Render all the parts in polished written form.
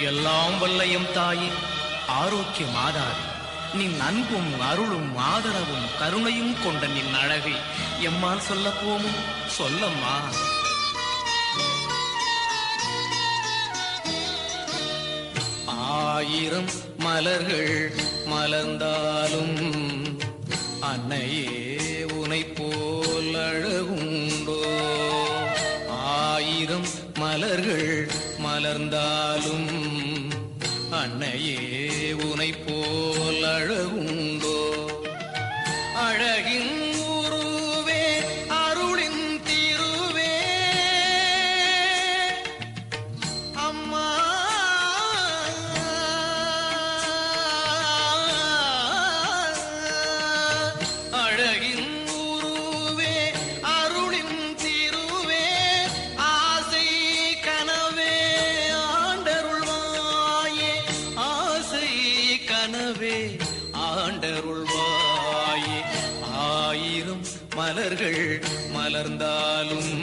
எல்லாம் வல்லையும் தாயே, ஆரோக்கிய மாதாவே, நின் அன்பும் அருளும் ஆதரவும் கருணையும் கொண்ட நின் அழகை எம்மால் சொல்ல போமும், சொல்லம்மா. ஆயிரம் மலர்கள் மலர்ந்தாலும் அன்னையே உனை போல் அழகுண்டோ? ஆயிரம் மலர்கள் மலர்ந்தாலும் அன்னையே உனை போல் அழகுண்டோ? அழகின் உருவே அருளின் திருவே அம்மா. அழகின் உருவே அருளின் திருவே ஆசை கனவே ஆண்டருள்வாயே, ஆசை கனவே ஆண்டருள்வாயே. ஆயிரம் மலர்கள் மலர்ந்தாலும்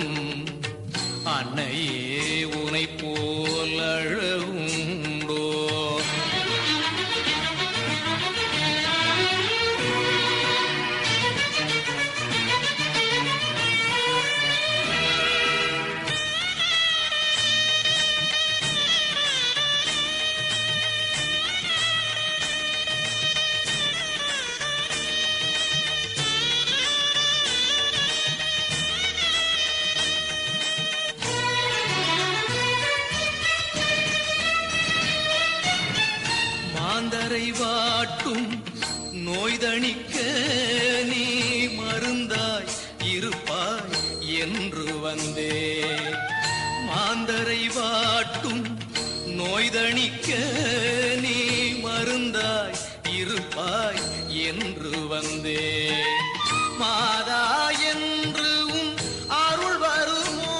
அன்னையே உனை போல் அழகுண்டோ? மாந்தரை வாட்டும் நோய்தணிக்க நீ மருந்தாய் இருப்பாய் என்று வந்தே. மாந்தரை வாட்டும் நோய்தணிக்க நீ மருந்தாய் இருப்பாய் என்று வந்தே. மாதா என்று உன் அருள் வருமோ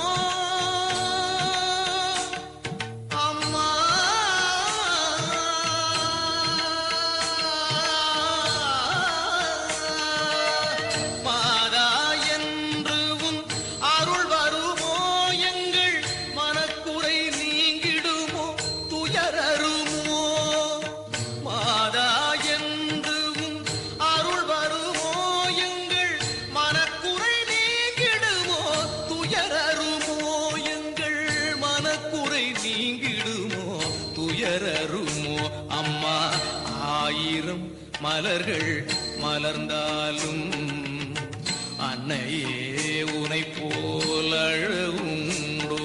அம்மா? மாதா என்று உன் அருள் வருமோ? எங்கள் மனக்குறை நீங்கிடுமோ, துயரருமோ? மாதா என்று உன் அருள் வருமோ? எங்கள் மனக்குறை நீங்கிடுமோ, துயரருமோ? எங்கள் மனக்குறை நீங்கிடுமோ, துயரருமோ? அம்மா, ஆயிரம் மலர்கள் மலர்ந்தாலும் அன்னையே உனை போல் அழகுண்டோ?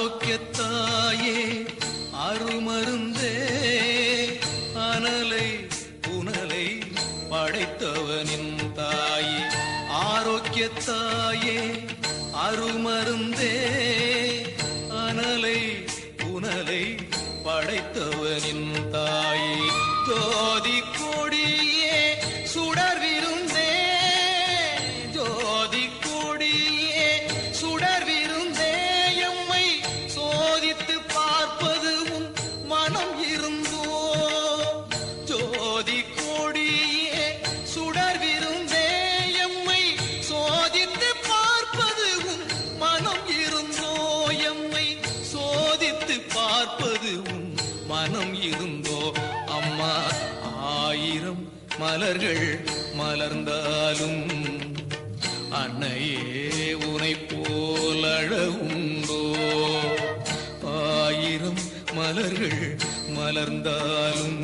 ஆரோக்கியத்தாயே அருமருந்தே, அனலை புனலை படைத்தவனின் தாயே. ஆரோக்கியத்தாயே அருமருந்தே, அனலை புனலை படைத்தவனின் தாயே. ஜோதி கொடியே சுடர் விருந்தே, ஜோதி கொடியே சுடர் விருந்தே. எம்மை சோதித்து பார்ப்பது உன் மனம் இருந்தோ? ஜோதி கொடியே சுடர் விருந்தே. எம்மை சோதித்து பார்ப்பது உன் மனம் இருந்தோ? எம்மை சோதித்து பார்ப்பது உன் மனம் இருந்தோ? அம்மா, ஆயிரம் மலர்கள் மலர்ந்தாலும் அன்னையே உனை போல் அழகுண்டோ? ஆயிரம் மலர்கள் மலர்ந்தாலும்